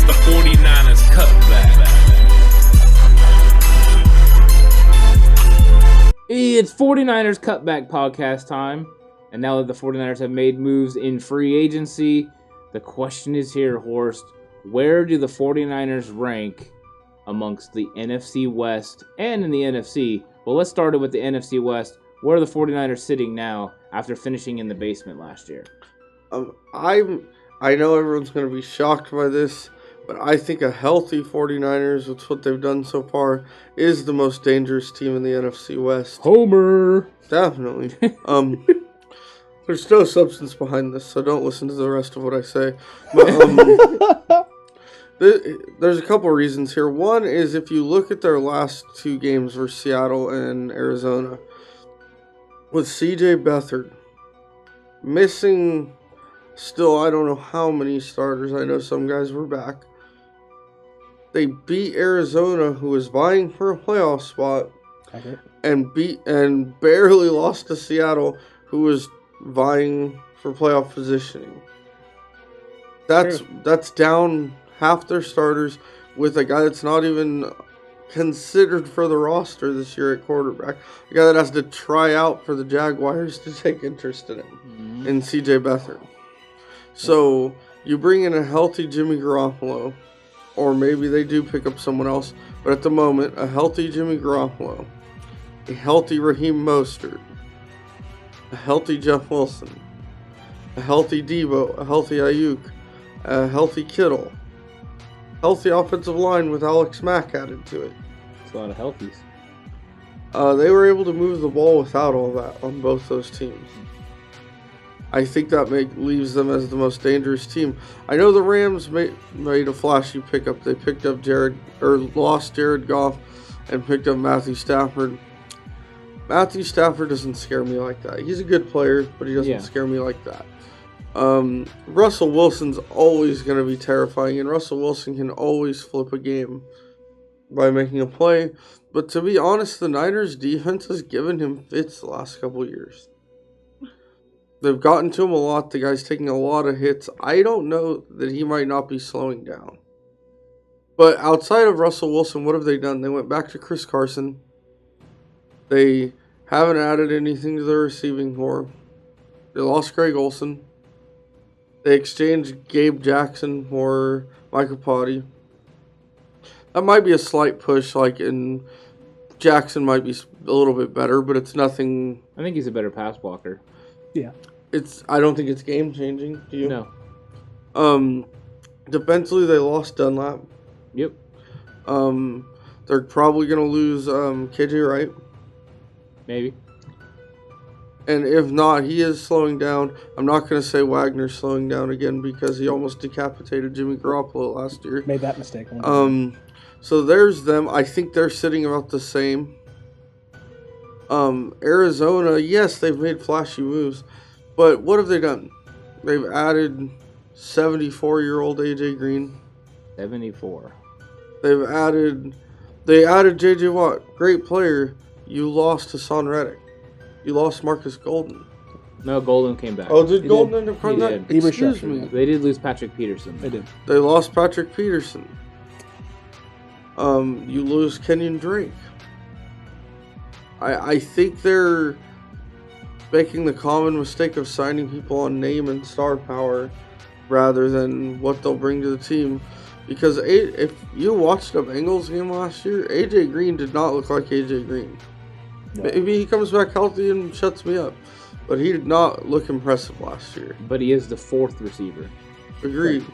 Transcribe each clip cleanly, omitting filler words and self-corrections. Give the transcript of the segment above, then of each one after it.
It's the 49ers Cutback. It's 49ers Cutback Podcast time. And now that the 49ers have made moves in free agency, the question is here, Horst. Where do the 49ers rank amongst the NFC West and in the NFC? Well, let's start it with the NFC West. Where are the 49ers sitting now after finishing in the basement last year? I know everyone's going to be shocked by this, but I think a healthy 49ers, with what they've done so far, is the most dangerous team in the NFC West. Homer! Definitely. There's no substance behind this, so don't listen to the rest of what I say. But, there's a couple reasons here. One is if you look at their last two games versus Seattle and Arizona, with C.J. Beathard missing still, I don't know how many starters. I know some guys were back. They beat Arizona, who was vying for a playoff spot, and barely lost to Seattle, who was vying for playoff positioning. That's down half their starters with a guy that's not even considered for the roster this year at quarterback. A guy that has to try out for the Jaguars to take interest in him, in C.J. Beathard. So you bring in a healthy Jimmy Garoppolo, or maybe they do pick up someone else, but at the moment, a healthy Jimmy Garoppolo, a healthy Raheem Mostert, a healthy Jeff Wilson, a healthy Debo, a healthy Ayuk, a healthy Kittle, healthy offensive line with Alex Mack added to it. It's a lot of healthies. They were able to move the ball without all that on both those teams. I think that leaves them as the most dangerous team. I know the Rams made a flashy pickup. They picked up lost Jared Goff and picked up Matthew Stafford. Matthew Stafford doesn't scare me like that. He's a good player, but he doesn't scare me like that. Russell Wilson's always going to be terrifying, and Russell Wilson can always flip a game by making a play. But to be honest, the Niners' defense has given him fits the last couple of years. They've gotten to him a lot. The guy's taking a lot of hits. I don't know that he might not be slowing down. But outside of Russell Wilson, what have they done? They went back to Chris Carson. They haven't added anything to their receiving core. They lost Greg Olsen. They exchanged Gabe Jackson for Micah Potty. That might be a slight push, in Jackson might be a little bit better, but it's nothing. I think he's a better pass blocker. Yeah. I don't think it's game changing. Do you? No. Defensively, they lost Dunlap. Yep. They're probably going to lose KJ Wright. Maybe. And if not, he is slowing down. I'm not going to say Wagner's slowing down again because he almost decapitated Jimmy Garoppolo last year. Made that mistake. So there's them. I think they're sitting about the same. Arizona, yes, they've made flashy moves, but what have they done? They've added 74-year-old AJ Green. 74. They added J.J. Watt, great player. You lost Hassan Reddick. You lost Marcus Golden. No, Golden came back. Oh, did Golden end up coming back? He Excuse me. They did lose Patrick Peterson. They did. They lost Patrick Peterson. You lose Kenyon Drake. I think they're making the common mistake of signing people on name and star power rather than what they'll bring to the team. Because if you watched a Bengals game last year, AJ Green did not look like AJ Green. No. Maybe he comes back healthy and shuts me up, but he did not look impressive last year. But he is the fourth receiver. Agreed.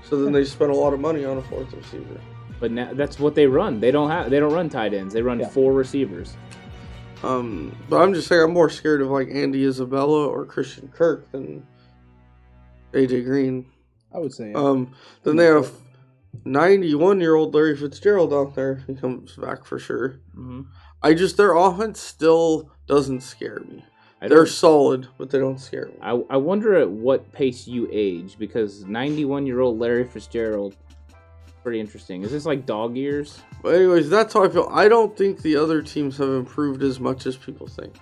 So then they spent a lot of money on a fourth receiver. But now that's what they run. They don't run tight ends. They run four receivers. But I'm just saying I'm more scared of Andy Isabella or Christian Kirk than AJ Green. I would say. Then they have 91-year-old Larry Fitzgerald out there. He comes back for sure. Mm-hmm. Their offense still doesn't scare me. They're solid, but they don't scare me. I wonder at what pace you age, because 91-year-old Larry Fitzgerald, pretty interesting. Is this like dog years? But anyways, that's how I feel. I don't think the other teams have improved as much as people think.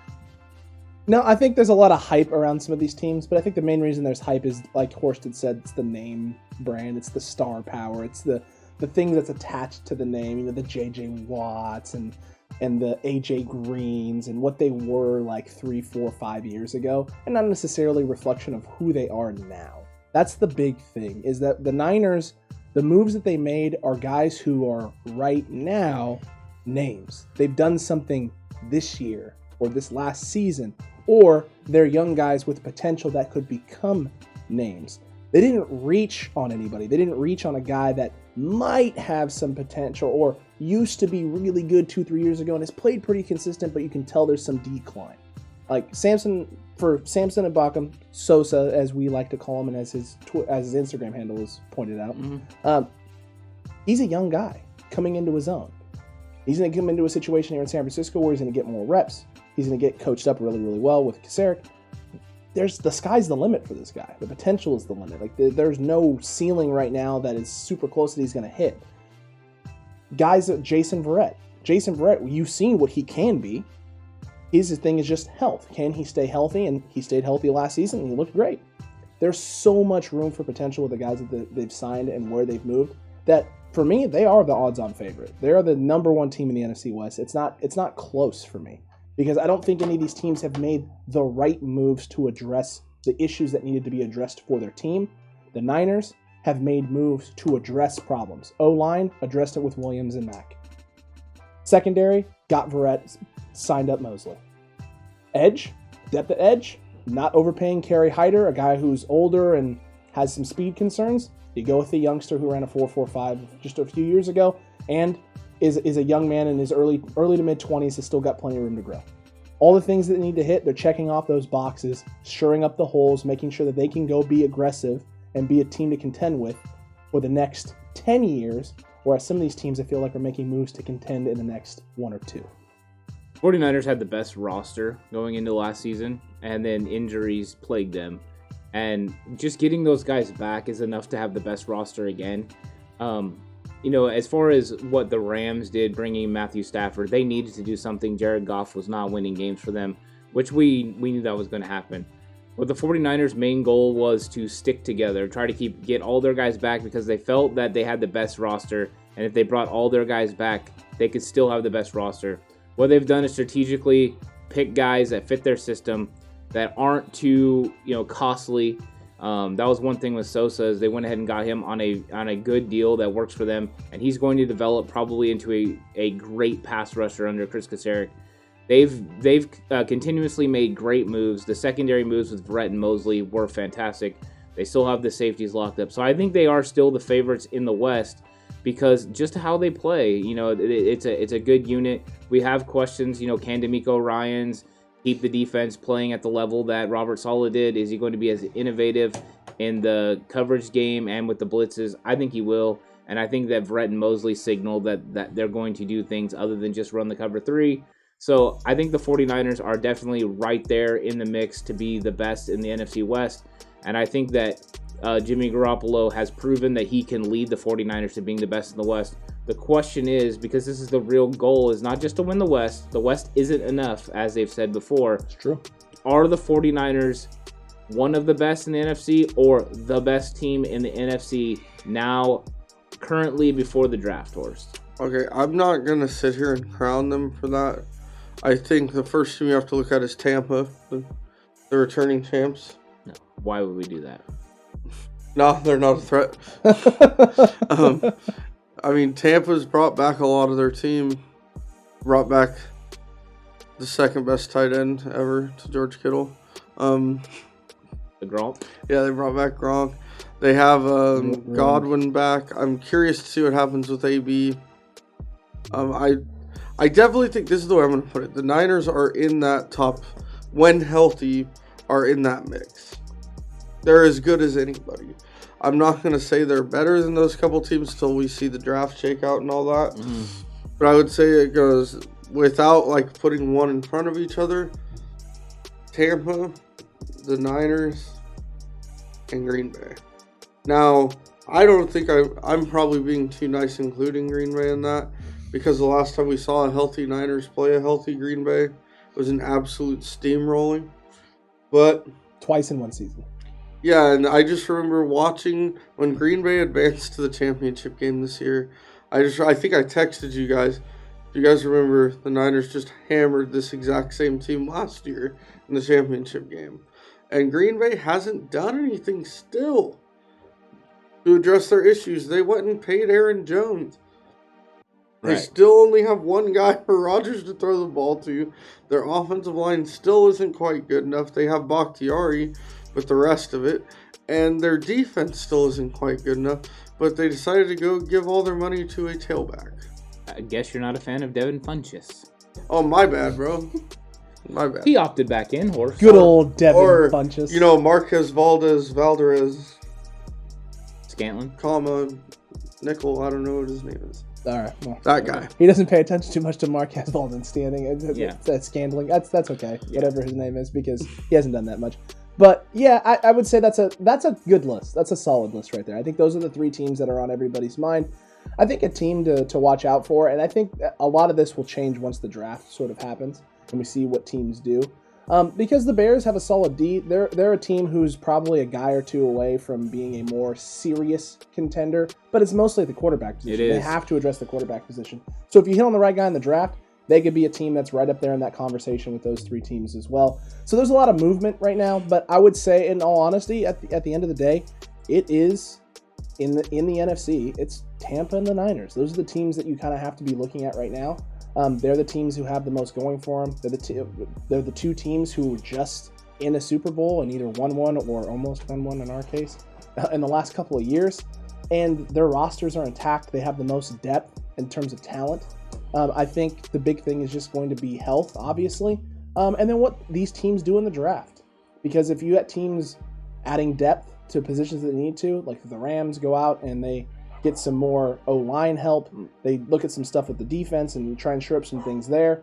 No, I think there's a lot of hype around some of these teams, but I think the main reason there's hype is, like Horst had said, it's the name brand, it's the star power, it's the things that's attached to the name, the J.J. Watts and the A.J. Greens and what they were like 3, 4, 5 years ago, and not necessarily a reflection of who they are now. That's the big thing, is that the Niners, the moves that they made are guys who are right now names. They've done something this year or this last season, or they're young guys with potential that could become names. They didn't reach on anybody. They didn't reach on a guy that might have some potential or used to be really good 2-3 years ago and has played pretty consistent, but you can tell there's some decline. Like Samson and Bacum, Sosa, as we like to call him, and as his Instagram handle is pointed out, he's a young guy coming into his own. He's going to come into a situation here in San Francisco where he's going to get more reps. He's going to get coached up really, really well with Kasarik. The sky's the limit for this guy. The potential is the limit. Like there's no ceiling right now that is super close that he's going to hit. Guys, Jason Verrett, you've seen what he can be. His thing is just health. Can he stay healthy? And he stayed healthy last season and he looked great. There's so much room for potential with the guys that they've signed and where they've moved that, for me, they are the odds-on favorite. They are the number one team in the NFC West. It's not close for me, because I don't think any of these teams have made the right moves to address the issues that needed to be addressed for their team. The Niners have made moves to address problems. O-line addressed it with Williams and Mack. Secondary, got Verrett, signed up Mosley. Edge, depth at edge, not overpaying Kerry Hyder, a guy who's older and has some speed concerns. You go with the youngster who ran a 4.45 just a few years ago and is a young man in his early to mid-20s, has still got plenty of room to grow. All the things that they need to hit, they're checking off those boxes, shoring up the holes, making sure that they can go be aggressive and be a team to contend with for the next 10 years, whereas some of these teams I feel like are making moves to contend in the next 1 or 2. 49ers had the best roster going into last season, and then injuries plagued them. And just getting those guys back is enough to have the best roster again. As far as what the Rams did, bringing Matthew Stafford, they needed to do something. Jared Goff was not winning games for them, which we knew that was going to happen. But the 49ers' main goal was to stick together, try to get all their guys back, because they felt that they had the best roster, and if they brought all their guys back, they could still have the best roster. What they've done is strategically pick guys that fit their system, that aren't too costly. That was one thing with Sosa, is they went ahead and got him on a good deal that works for them, and he's going to develop probably into a great pass rusher under Chris Kasarik. They've continuously made great moves. The secondary moves with Verrett and Mosley were fantastic. They still have the safeties locked up, so I think they are still the favorites in the West, because just how they play, it's a good unit. We have questions, can D'Amico Ryans keep the defense playing at the level that Robert Saleh did? Is he going to be as innovative in the coverage game and with the blitzes? I think he will, and I think that Verrett and Mosley signal that they're going to do things other than just run the cover 3. So I think the 49ers are definitely right there in the mix to be the best in the NFC West, and I think that Jimmy Garoppolo has proven that he can lead the 49ers to being the best in the West. The question is, because this is the real goal, is not just to win the West. The West isn't enough, as they've said before. It's true. Are the 49ers one of the best in the NFC, or the best team in the NFC now, currently, before the draft, Horst? Okay, I'm not going to sit here and crown them for that. I think the first team you have to look at is Tampa, the returning champs. No. Why would we do that? No, they're not a threat. Tampa's brought back a lot of their team. Brought back the second best tight end ever to George Kittle. The Gronk? Yeah, they brought back Gronk. They have Godwin back. I'm curious to see what happens with AB. I definitely think, this is the way I'm going to put it, the Niners are in that top, when healthy, are in that mix. They're as good as anybody. I'm not going to say they're better than those couple teams until we see the draft shake out and all that. Mm. But I would say it goes, without putting one in front of each other, Tampa, the Niners, and Green Bay. Now, I don't think I'm probably being too nice including Green Bay in that, because the last time we saw a healthy Niners play a healthy Green Bay, it was an absolute steamrolling. But Twice in one season. yeah, and I just remember watching when Green Bay advanced to the championship game this year. I think I texted you guys. You guys remember the Niners just hammered this exact same team last year in the championship game. And Green Bay hasn't done anything still to address their issues. They went and paid Aaron Jones. They Right. still only have one guy for Rodgers to throw the ball to. Their offensive line still isn't quite good enough. They have Bakhtiari, but the rest of it. And their defense still isn't quite good enough. But they decided to go give all their money to a tailback. I guess you're not a fan of Devin Funchess. Oh, my bad, bro. My bad. He opted back in, Horse. Good old Devin Or, Funchess. you know, Marquez Valdez, Scantlin. comma, Nickel, I don't know what his name is. All right, well, That guy. he doesn't pay attention too much to Marquez Valdez standing. Yeah. That's scandling. That's okay. Whatever his name is, because he hasn't done that much. But yeah, I would say that's a good list. That's a solid list right there. I think those are the three teams that are on everybody's mind. I think a team to watch out for, and I think a lot of this will change once the draft sort of happens and we see what teams do. Because the Bears have a solid D, they're a team who's probably a guy or two away from being a more serious contender, but it's mostly at the quarterback position. It is. They have to address the quarterback position. So if you hit on the right guy in the draft, they could be a team that's right up there in that conversation with those three teams as well. So there's a lot of movement right now, but I would say, in all honesty, at the end of the day, it is in the NFC. It's Tampa and the Niners. Those are the teams that you kind of have to be looking at right now. They're the teams who have the most going for them. They're the two teams who were just in a Super Bowl and either won one or almost won one in our case in the last couple of years. And their rosters are intact. They have the most depth in terms of talent. I think the big thing is just going to be health, obviously, and then what these teams do in the draft. Because if you have teams adding depth to positions that they need to, like the Rams go out and they get some more O-line help, they look at some stuff with the defense and try and shore up some things there.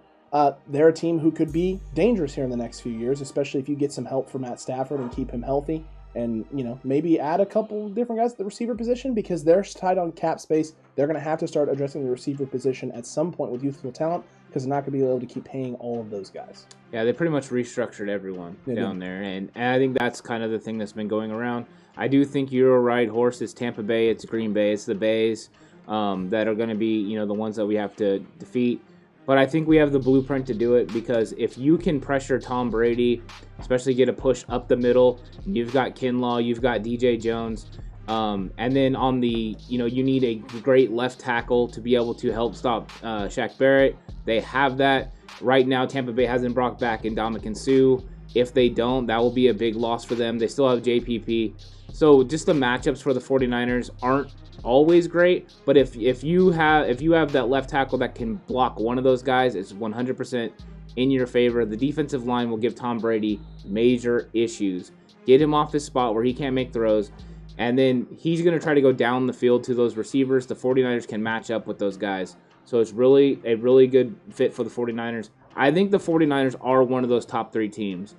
They're a team who could be dangerous here in the next few years, especially if you get some help from Matt Stafford and keep him healthy. And, you know, maybe add a couple different guys at the receiver position because they're tight on cap space. They're going to have to start addressing the receiver position at some point with youthful talent because they're not going to be able to keep paying all of those guys. Yeah, they pretty much restructured everyone down there. And I think that's kind of the thing that's been going around. I do think you're right, Horse. It's Tampa Bay, it's Green Bay, it's the Bays that are going to be, you know, the ones that we have to defeat. But I think we have the blueprint to do it because if you can pressure Tom Brady, especially get a push up the middle, you've got Kinlaw, you've got DJ Jones, and then on the, you know, you need a great left tackle to be able to help stop Shaq Barrett. They have that. Right now, Tampa Bay hasn't brought back Ndamukong Suh. If they don't, that will be a big loss for them. They still have JPP. So just the matchups for the 49ers aren't always great, but if you have that left tackle that can block one of those guys, it's 100% in your favor. The defensive line will give Tom Brady major issues. Get him off his spot where he can't make throws, and then he's going to try to go down the field to those receivers. The 49ers can match up with those guys. So it's really a really good fit for the 49ers. I think the 49ers are one of those top three teams.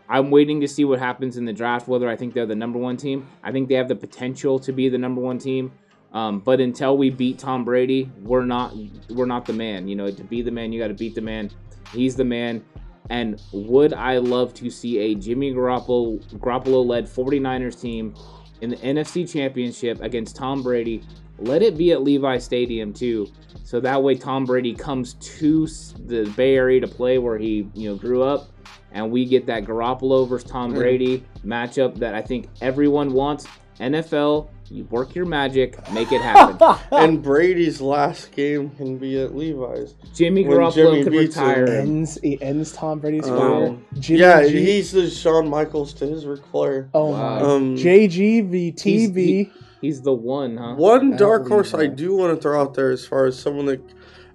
I'm waiting to see what happens in the draft, whether I think they're the number one team. I think they have the potential to be the number one team. But until we beat Tom Brady, we're not the man. You know, to be the man, you got to beat the man. He's the man. And would I love to see a Jimmy Garoppolo-led 49ers team in the NFC Championship against Tom Brady? Let it be at Levi Stadium too, so that way Tom Brady comes to the Bay Area to play where he, you know, grew up, and we get that Garoppolo versus Tom Brady matchup that I think everyone wants. NFL, you work your magic, make it happen. And Brady's last game can be at Levi's. Jimmy When Garoppolo Jimmy could beats retire. He ends Tom Brady's Wow. career. Yeah, G- he's the Shawn Michaels to his Ric Flair. Oh Wow. my. JGVTV. He's the one, huh? One dark believe horse I that. do want to throw out there as far as someone that,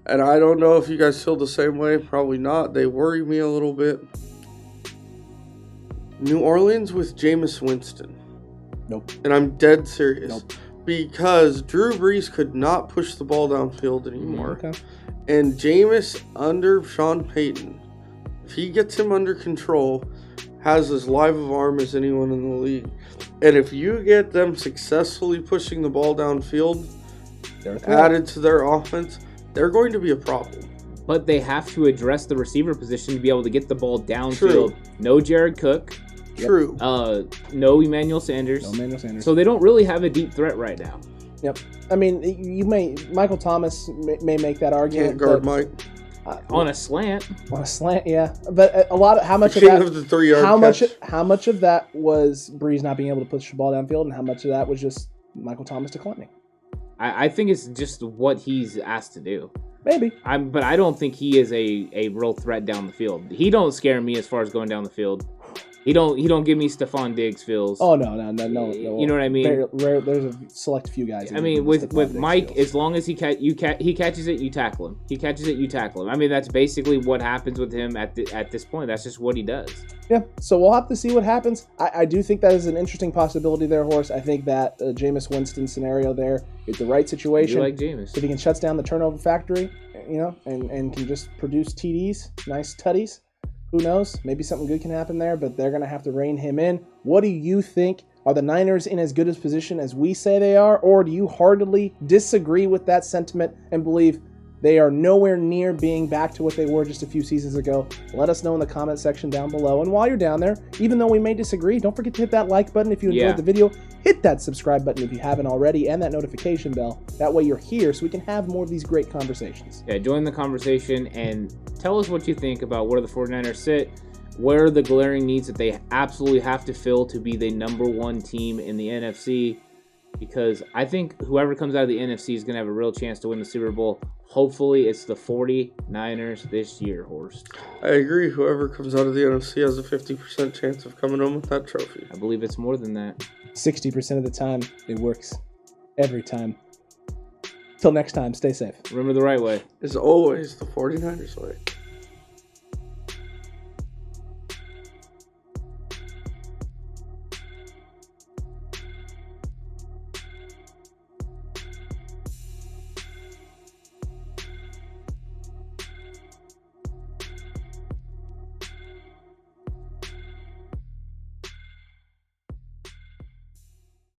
and I don't know if you guys feel the same way, probably not. They worry me a little bit. New Orleans with Jameis Winston. Nope. And I'm dead serious. Nope. Because Drew Brees could not push the ball downfield anymore. Okay. And Jameis under Sean Payton, if he gets him under control, has as live of arm as anyone in the league. And if you get them successfully pushing the ball downfield, added to their offense, they're going to be a problem. But they have to address the receiver position to be able to get the ball downfield. True. No Jared Cook. True. No Emmanuel Sanders. No Emmanuel Sanders. So they don't really have a deep threat right now. Yep. I mean, Michael Thomas may make that argument. Can't guard Mike. On a slant. On a slant, yeah. But a lot of how much The of king that? of the 3-yard catch. How much of that was Breeze not being able to push the ball downfield, and how much of that was just Michael Thomas declining? I think it's just what he's asked to do. Maybe. But I don't think he is a real threat down the field. He don't scare me as far as going down the field. He don't give me Stephon Diggs feels. Oh no. You know what I mean? There's a select few guys. I mean, with Mike, as long as he catches it, you tackle him. He catches it, you tackle him. I mean, that's basically what happens with him at this point. That's just what he does. Yeah. So we'll have to see what happens. I do think that is an interesting possibility there, Horse. I think that Jameis Winston scenario there is the right situation. You like Jameis? If he can shut down the turnover factory, and can just produce TDs, nice tutties. Who knows? Maybe something good can happen there, but they're going to have to rein him in. What do you think? Are the Niners in as good a position as we say they are, or do you heartily disagree with that sentiment and believe they are nowhere near being back to what they were just a few seasons ago? Let us know in the comment section down below. And while you're down there, even though we may disagree, don't forget to hit that like button if you enjoyed the video. Hit that subscribe button if you haven't already, and that notification bell. That way you're here so we can have more of these great conversations. Yeah, join the conversation and tell us what you think about where the 49ers sit, where are the glaring needs that they absolutely have to fill to be the number one team in the NFC, because I think whoever comes out of the NFC is going to have a real chance to win the Super Bowl. Hopefully it's the 49ers this year, Horst. I agree. Whoever comes out of the NFC has a 50% chance of coming home with that trophy. I believe it's more than that. 60% of the time, it works. Every time. Till next time, stay safe. Remember the right way. Is always the 49ers way.